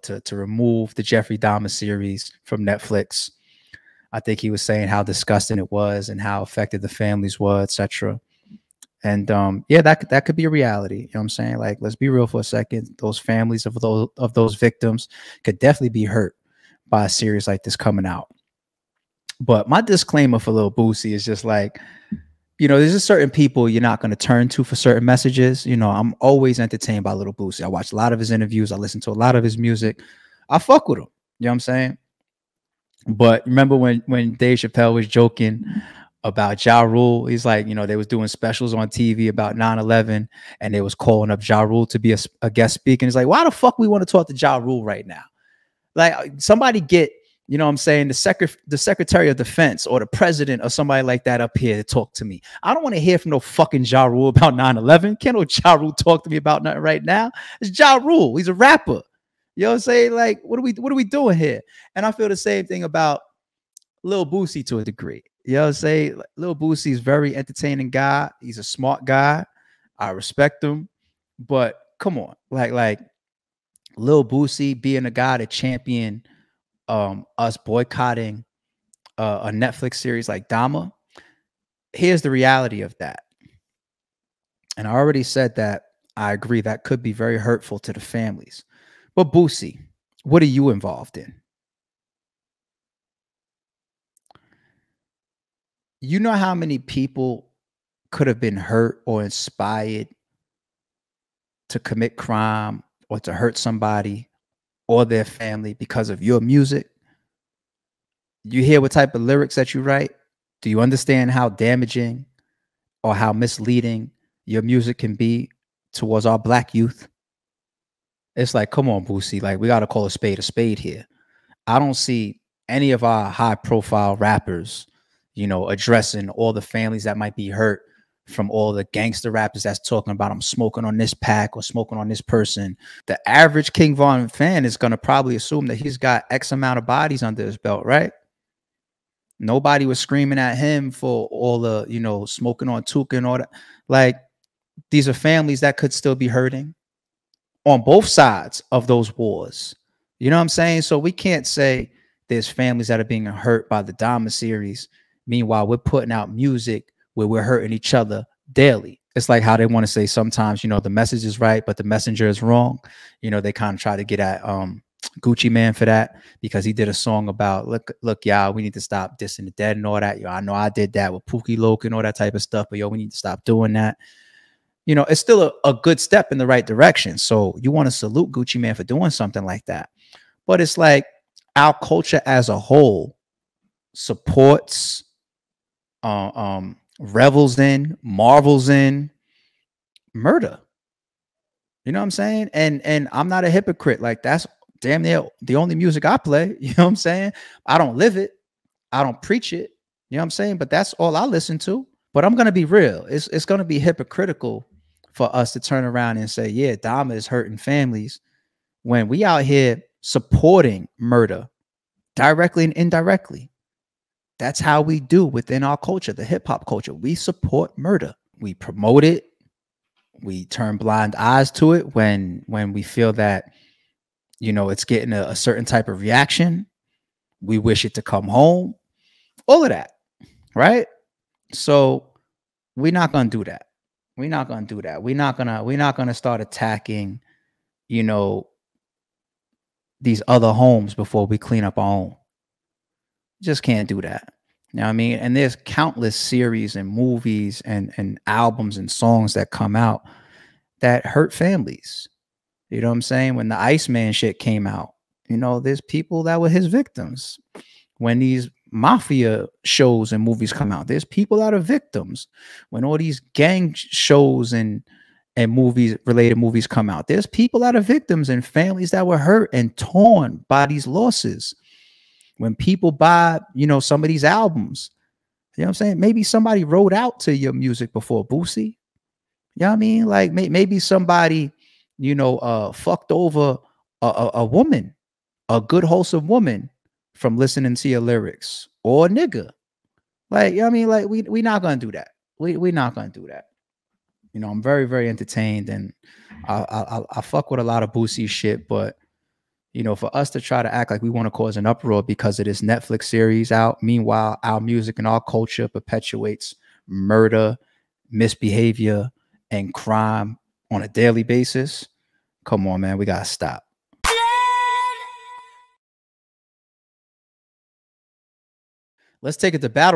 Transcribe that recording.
to remove the Jeffrey Dahmer series from Netflix. I think he was saying how disgusting it was and how affected the families were, etc. And yeah, that could be a reality. You know what I'm saying? Like, let's be real for a second. Those families of those victims could definitely be hurt by a series like this coming out. But my disclaimer for Lil Boosie is just like, you know, there's just certain people you're not going to turn to for certain messages. You know, I'm always entertained by Lil Boosie. I watch a lot of his interviews. I listen to a lot of his music. I fuck with him. You know what I'm saying? But remember when Dave Chappelle was joking about Ja Rule? He's like, you know, they was doing specials on TV about 9/11 and they was calling up Ja Rule to be a guest speaker. And he's like, why the fuck we want to talk to Ja Rule right now? Like, somebody get, you know what I'm saying, the Secretary of Defense or the president or somebody like that up here to talk to me. I don't want to hear from no fucking Ja Rule about 9/11. Can't no Ja Rule talk to me about nothing right now. It's Ja Rule. He's a rapper. You know what I'm saying? Like, what are we doing here? And I feel the same thing about Lil Boosie to a degree. You know what I'm saying? Lil Boosie is a very entertaining guy. He's a smart guy. I respect him. But come on, like Lil Boosie being a guy that championed us boycotting a Netflix series like Dahmer. Here's the reality of that. And I already said that I agree that could be very hurtful to the families. But Boosie, what are you involved in? You know how many people could have been hurt or inspired to commit crime or to hurt somebody or their family because of your music? You hear what type of lyrics that you write? Do you understand how damaging or how misleading your music can be towards our black youth? It's like, come on, Boosie, like, we got to call a spade here. I don't see any of our high profile rappers, you know, addressing all the families that might be hurt from all the gangster rappers that's talking about I'm smoking on this pack or smoking on this person. The average King Von fan is going to probably assume that he's got X amount of bodies under his belt, right? Nobody was screaming at him for all the, you know, smoking on Tuka and all that. Like, these are families that could still be hurting on both sides of those wars. You know what I'm saying? So we can't say there's families that are being hurt by the Dahmer series. Meanwhile, we're putting out music where we're hurting each other daily. It's like how they want to say sometimes, you know, the message is right, but the messenger is wrong. You know, they kind of try to get at Gucci Man for that, because he did a song about, look, y'all, we need to stop dissing the dead and all that. Yo, I know I did that with Pookie Loke and all that type of stuff, but yo, we need to stop doing that. You know, it's still a good step in the right direction. So you want to salute Gucci Man for doing something like that. But it's like our culture as a whole supports, revels in, marvels in murder. You know what I'm saying? And I'm not a hypocrite. Like, that's damn near the only music I play. You know what I'm saying? I don't live it. I don't preach it. You know what I'm saying? But that's all I listen to. But I'm going to be real. It's going to be hypocritical for us to turn around and say, yeah, Dahmer is hurting families, when we out here supporting murder directly and indirectly. That's how we do within our culture, the hip hop culture. We support murder. We promote it. We turn blind eyes to it when we feel that, you know, it's getting a certain type of reaction. We wish it to come home. All of that, right? So we're not going to do that. We're not going to do that. We're not going to start attacking, you know, these other homes before we clean up our own. Just can't do that. You know what I mean? And there's countless series and movies and albums and songs that come out that hurt families. You know what I'm saying? When the Iceman shit came out, you know, there's people that were his victims. When these mafia shows and movies come out, there's people that are victims. When all these gang shows and movies, related movies come out, there's people that are victims and families that were hurt and torn by these losses. When people buy, you know, some of these albums, you know what I'm saying? Maybe somebody wrote out to your music before, Boosie. You know what I mean? Like, maybe somebody, you know, fucked over a woman, a good, wholesome woman, from listening to your lyrics, or a nigga. Like, you know what I mean? Like, we not going to do that. We're not going to do that. You know, I'm very, very entertained, and I fuck with a lot of Boosie shit, but, You know, for us to try to act like we want to cause an uproar because of this Netflix series out, meanwhile, our music and our culture perpetuates murder, misbehavior, and crime on a daily basis. Come on, man, we gotta stop. Let's take it to battle.